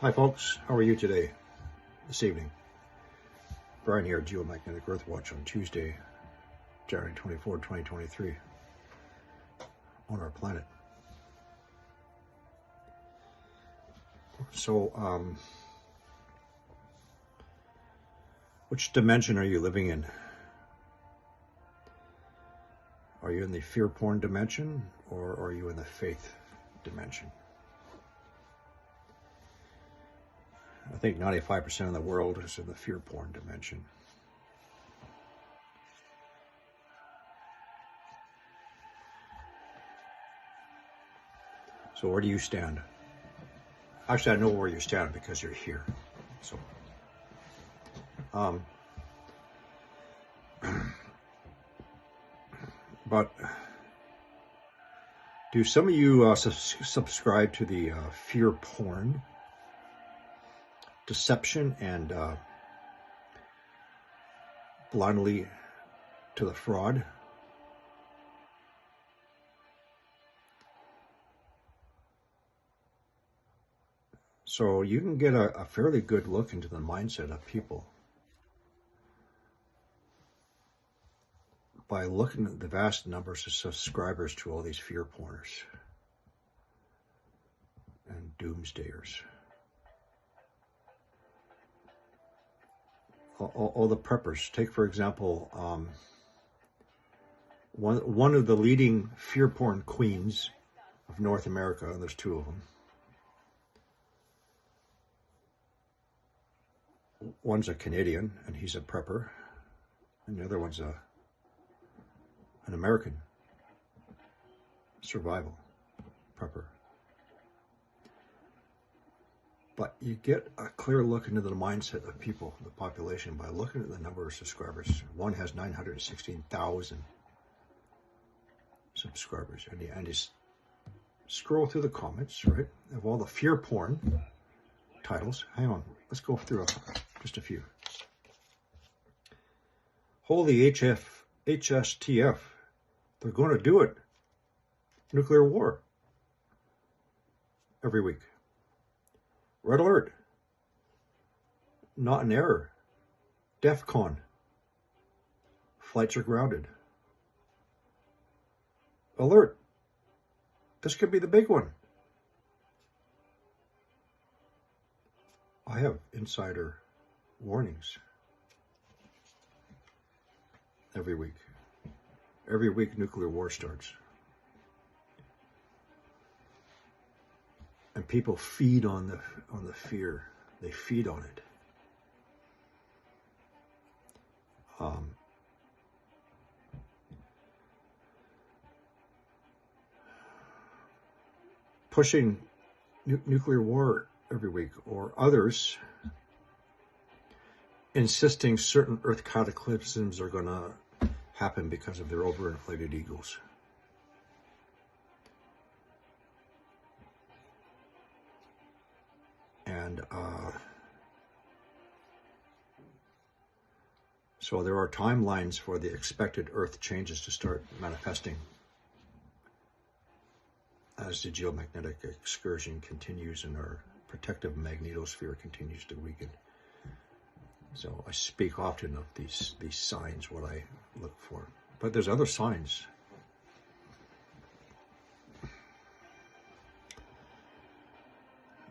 Hi folks, how are you today, this evening? Brian here, Geomagnetic Earth Watch on Tuesday, January 24, 2023, on our planet. So, which dimension are you living in? Are you in the fear porn dimension, or are you in the faith dimension? I think 95% of the world is in the fear porn dimension. So where do you stand? Actually, I know where you stand because you're here. So, but do some of you subscribe to the fear porn deception and blindly to the fraud? So you can get a fairly good look into the mindset of people by looking at the vast numbers of subscribers to all these fear porners and doomsdayers. All the preppers. Take, for example, one of the leading fear porn queens of North America, and there's two of them. One's a Canadian, and he's a prepper, and the other one's an American survival prepper. But you get a clear look into the mindset of people, the population, by looking at the number of subscribers. One has 916,000 subscribers, and you scroll through the comments, right, of all the fear porn titles. Hang on, let's go through just a few. Holy HSTF, they're going to do it. Nuclear war. Every week. Red alert. Not an error. DEFCON. Flights are grounded. Alert. This could be the big one. I have insider warnings every week. Every week nuclear war starts. And people feed on the fear. They feed on it. Pushing nuclear war every week, or others insisting certain Earth cataclysms are going to happen because of their overinflated egos. And so there are timelines for the expected Earth changes to start manifesting as the geomagnetic excursion continues and our protective magnetosphere continues to weaken. So I speak often of these signs, what I look for. But there's other signs.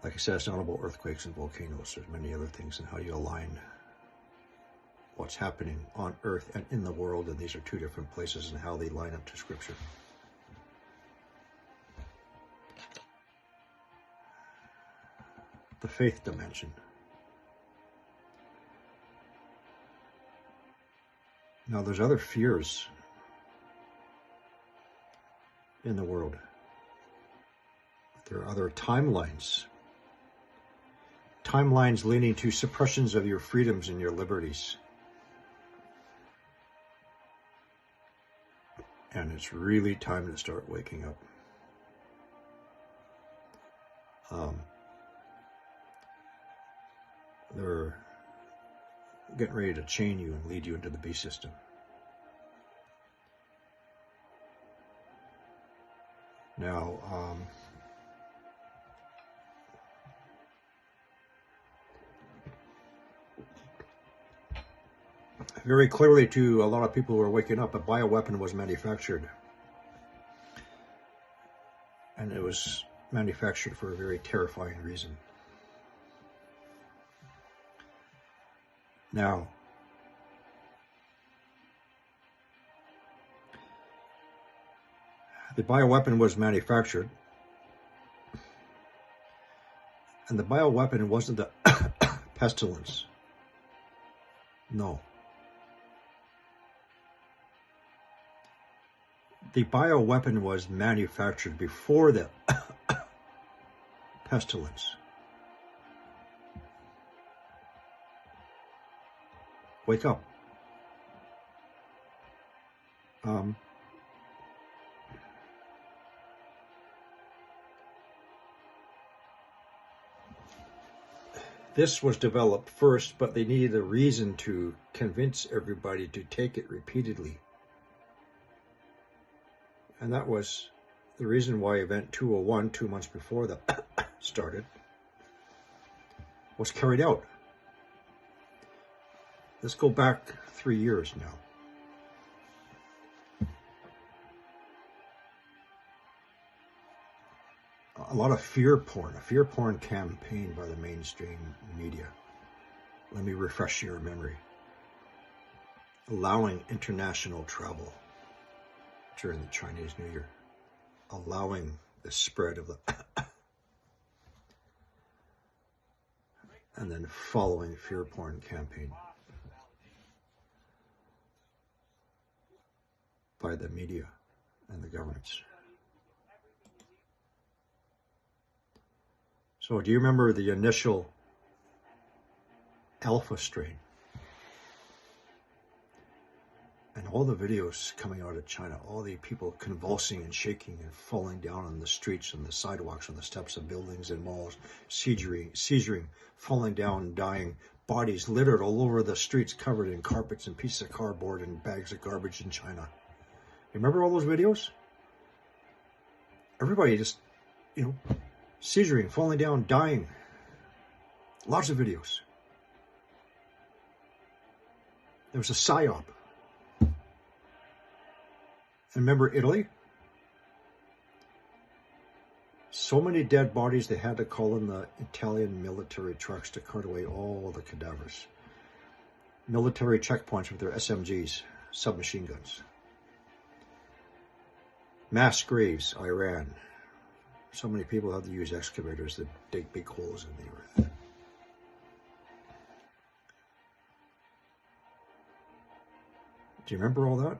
Like I said, it's not about earthquakes and volcanoes. There's many other things, and how you align what's happening on Earth and in the world, and these are two different places, and how they line up to Scripture. The faith dimension. Now, there's other fears in the world. There are other timelines. Timelines leading to suppressions of your freedoms and your liberties. And it's really time to start waking up. They're getting ready to chain you and lead you into the beast system. Now, very clearly to a lot of people who are waking up, a bioweapon was manufactured. And it was manufactured for a very terrifying reason. Now, the bioweapon was manufactured, and the bioweapon wasn't the pestilence. No. The bioweapon was manufactured before the pestilence. Wake up. This was developed first, but they needed a reason to convince everybody to take it repeatedly. And that was the reason why Event 201, 2 months before that started, was carried out. Let's go back 3 years now. A lot of fear porn, a fear porn campaign by the mainstream media. Let me refresh your memory. Allowing international travel during the Chinese New Year. Allowing the spread of the and then following fear porn campaign by the media and the governments. So do you remember the initial Alpha strain? And all the videos coming out of China, all the people convulsing and shaking and falling down on the streets and the sidewalks and the steps of buildings and malls, seizuring, falling down and dying, bodies littered all over the streets covered in carpets and pieces of cardboard and bags of garbage in China. You remember all those videos? Everybody just, seizuring, falling down, dying. Lots of videos. There was a psyop. And remember Italy? So many dead bodies, they had to call in the Italian military trucks to cart away all the cadavers. Military checkpoints with their SMGs, submachine guns. Mass graves, Iran. So many people had to use excavators to dig big holes in the earth. Do you remember all that?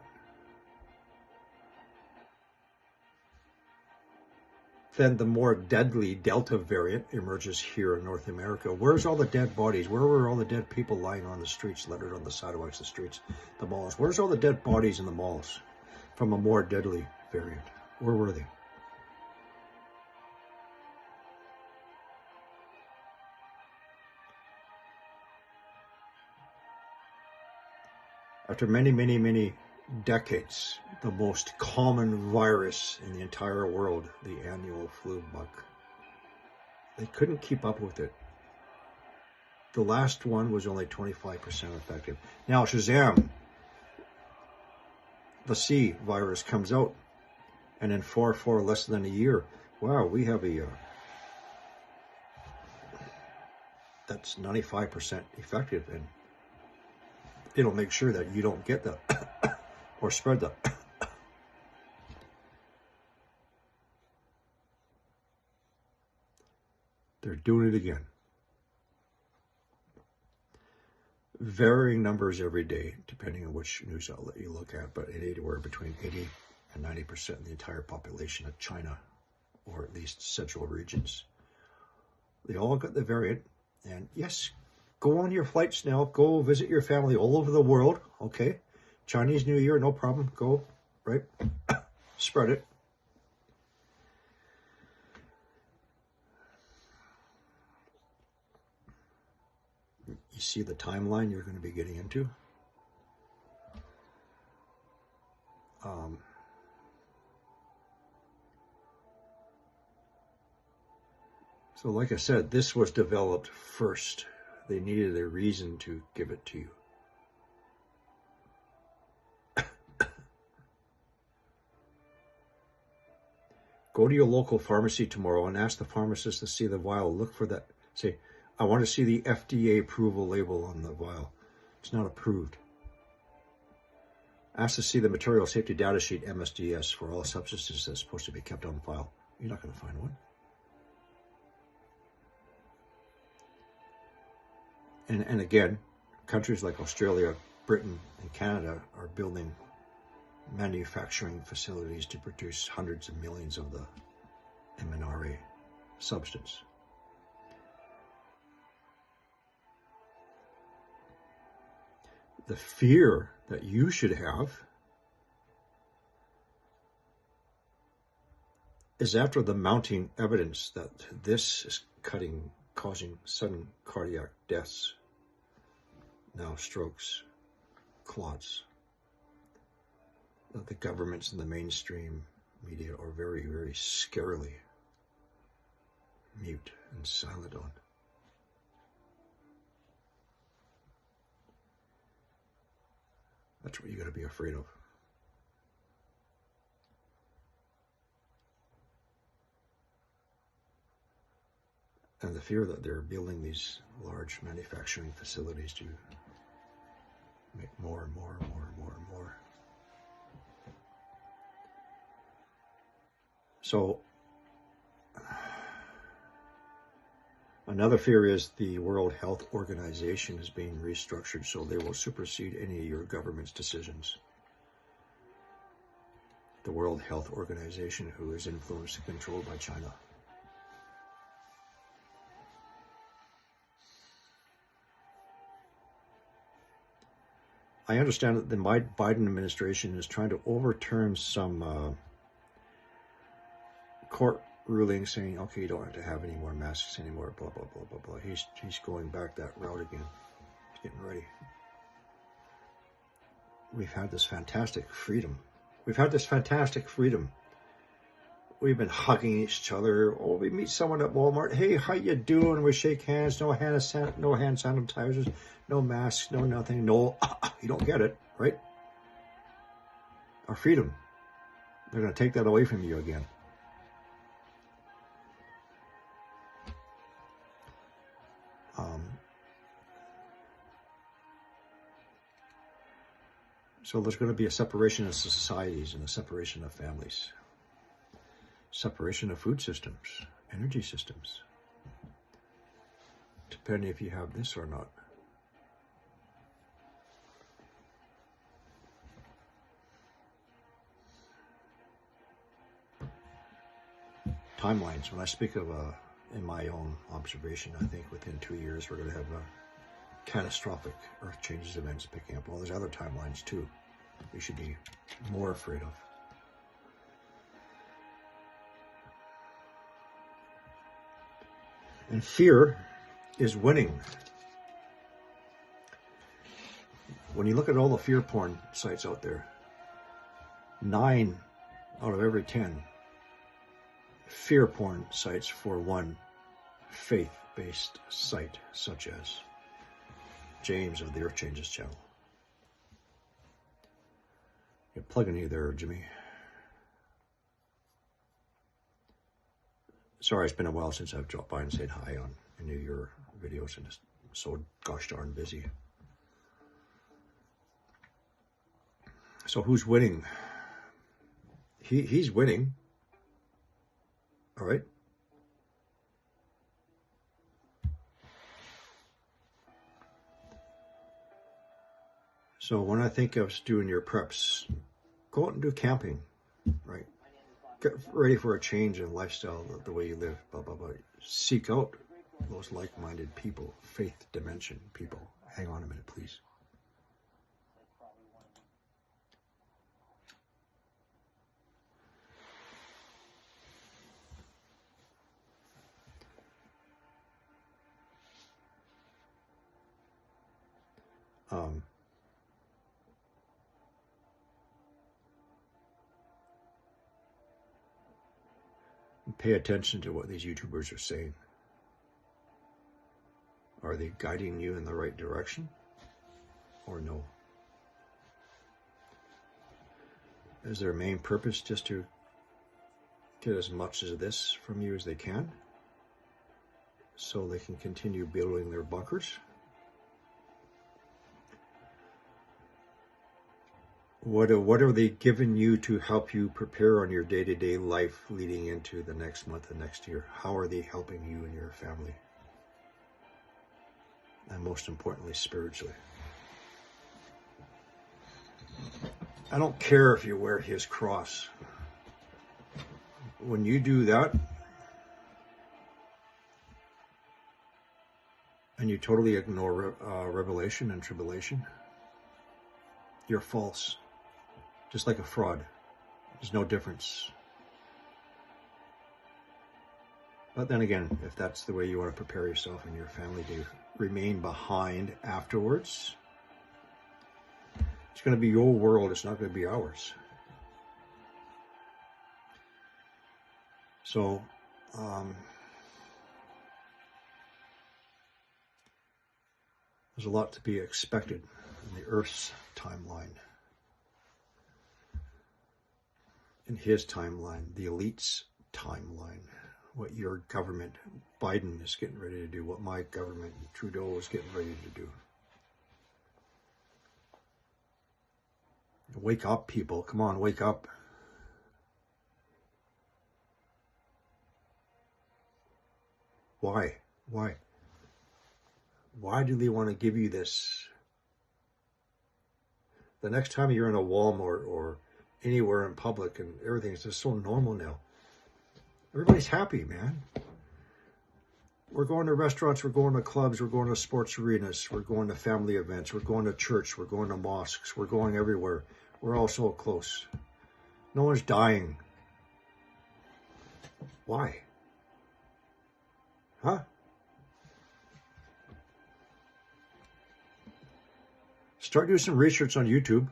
Then the more deadly Delta variant emerges here in North America. Where's all the dead bodies? Where were all the dead people lying on the streets, littered on the sidewalks, the streets, the malls? Where's all the dead bodies in the malls from a more deadly variant? Where were they? After many, many, many decades, the most common virus in the entire world, the annual flu bug. They couldn't keep up with it. The last one was only 25% effective. Now, Shazam, the C virus comes out, and in less than a year, wow, we have that's 95% effective, and it'll make sure that you don't get the or spread the They're doing it again. Varying numbers every day, depending on which news outlet you look at, but anywhere between 80 and 90% of the entire population of China, or at least central regions, they all got the variant. And yes, go on your flights now. Go visit your family all over the world. Okay, Chinese New Year, no problem. Go, right? Spread it. You see the timeline you're going to be getting into? So like I said, this was developed first. They needed a reason to give it to you. Go to your local pharmacy tomorrow and ask the pharmacist to see the vial. Look for that. Say, I want to see the FDA approval label on the vial. It's not approved. Ask to see the material safety data sheet, MSDS, for all substances that's supposed to be kept on file. You're not going to find one. And again, countries like Australia, Britain, and Canada are building manufacturing facilities to produce hundreds of millions of the MNRA substance. The fear that you should have is after the mounting evidence that this is causing sudden cardiac deaths, now strokes, clots, that the governments and the mainstream media are very, very scarily mute and silent on. That's what you got to be afraid of. And the fear that they're building these large manufacturing facilities to make more and more and more and more and more. So another fear is the World Health Organization is being restructured, so they will supersede any of your government's decisions. The World Health Organization, who is influenced and controlled by China. I understand that the Biden administration is trying to overturn some court ruling saying, okay, you don't have to have any more masks anymore, blah, blah, blah, blah, blah. He's going back that route again. He's getting ready. We've had this fantastic freedom. We've had this fantastic freedom. We've been hugging each other. Oh, we meet someone at Walmart. Hey, how you doing? We shake hands. No hand sanitizers. No masks. No nothing. No, you don't get it, right? Our freedom. They're going to take that away from you again. So there's going to be a separation of societies and a separation of families. Separation of food systems, energy systems. Depending if you have this or not. Timelines. When I speak of, in my own observation, I think within 2 years we're going to have catastrophic earth changes events picking up. Well, there's other timelines too we should be more afraid of. And fear is winning. When you look at all the fear porn sites out there, 9 out of every 10 fear porn sites for one faith-based site, such as James of the Earth Changes channel. You're plugging you there, Jimmy. Sorry, it's been a while since I've dropped by and said hi on any of your videos, and just so gosh darn busy. So who's winning? He's winning. All right. So when I think of doing your preps, go out and do camping, right? Get ready for a change in lifestyle, the way you live, blah, blah, blah. Seek out those like-minded people, faith dimension people. Hang on a minute, please. Pay attention to what these YouTubers are saying. Are they guiding you in the right direction or no? Is their main purpose just to get as much of this from you as they can so they can continue building their bunkers. What are they giving you to help you prepare on your day-to-day life leading into the next month and next year? How are they helping you and your family? And most importantly, spiritually. I don't care if you wear his cross. When you do that, and you totally ignore revelation and tribulation, you're false. Just like a fraud. There's no difference. But then again, if that's the way you want to prepare yourself and your family to remain behind afterwards, it's going to be your world. It's not going to be ours. So, there's a lot to be expected in the Earth's timeline. In his timeline, the elite's timeline, what your government, Biden, is getting ready to do, what my government, Trudeau, is getting ready to do. Wake up, people. Come on, wake up. Why? Why? Why do they want to give you this? The next time you're in a Walmart or anywhere in public and everything's just so normal now. Everybody's happy, man. We're going to restaurants, we're going to clubs, we're going to sports arenas, we're going to family events, we're going to church, we're going to mosques, we're going everywhere. We're all so close. No one's dying. Why? Huh? Start doing some research on YouTube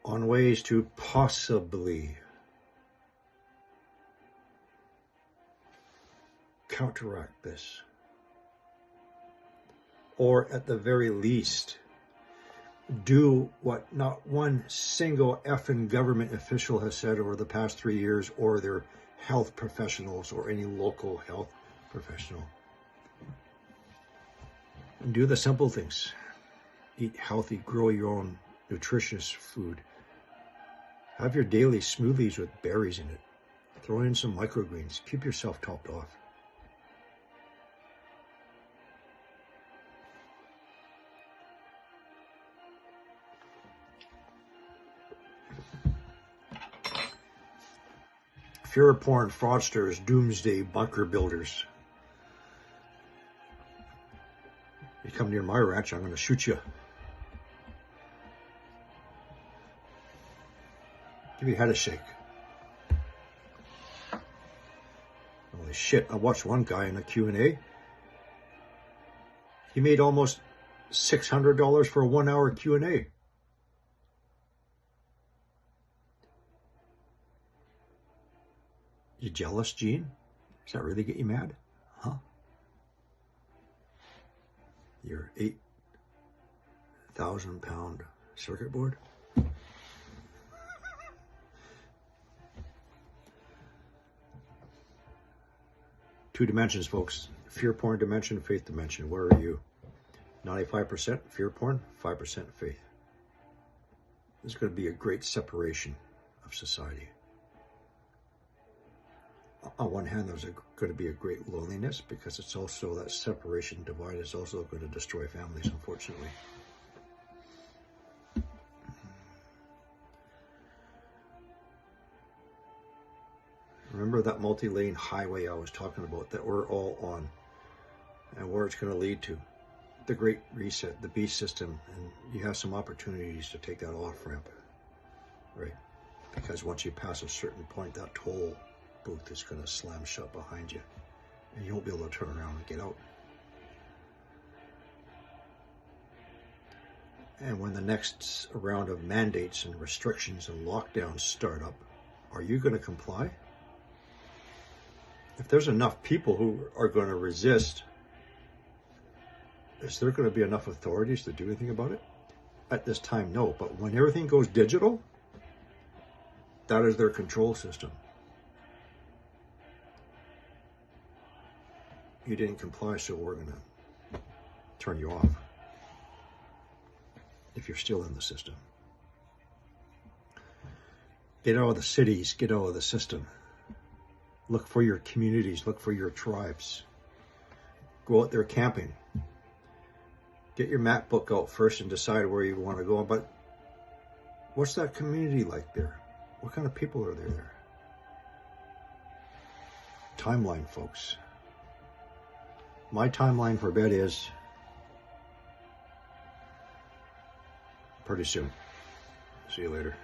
on ways to possibly counteract this. Or at the very least, do what not one single effing government official has said over the past 3 years, or their health professionals, or any local health professional. And do the simple things. Eat healthy, grow your own nutritious food. Have your daily smoothies with berries in it. Throw in some microgreens. Keep yourself topped off. Fear porn fraudsters, doomsday bunker builders. You come near my ranch, I'm going to shoot you. Give your head a shake. Holy shit, I watched one guy in a Q&A. He made almost $600 for a 1-hour Q&A. You jealous, Gene? Does that really get you mad? Huh? Your 8,000-pound circuit board? Two dimensions, folks. Fear porn dimension, faith dimension. Where are you? 95% fear porn, 5% faith. There's going to be a great separation of society. On one hand, there's going to be a great loneliness, because it's also that separation divide is also going to destroy families, unfortunately. Remember that multi-lane highway I was talking about that we're all on, and where it's going to lead to? The Great Reset, the beast system, and you have some opportunities to take that off ramp, right? Because once you pass a certain point, that toll booth is going to slam shut behind you, and you won't be able to turn around and get out. And when the next round of mandates and restrictions and lockdowns start up, are you going to comply? If there's enough people who are going to resist, is there going to be enough authorities to do anything about it? At this time, no. But when everything goes digital, That is their control system. You didn't comply, so we're going to turn you off if you're still in the system. Get out of the cities, get out of the system. Look for your communities, look for your tribes. Go out there camping. Get your map book out first and decide where you want to go. But what's that community like there? What kind of people are there? Timeline, folks. My timeline for bed is pretty soon. See you later.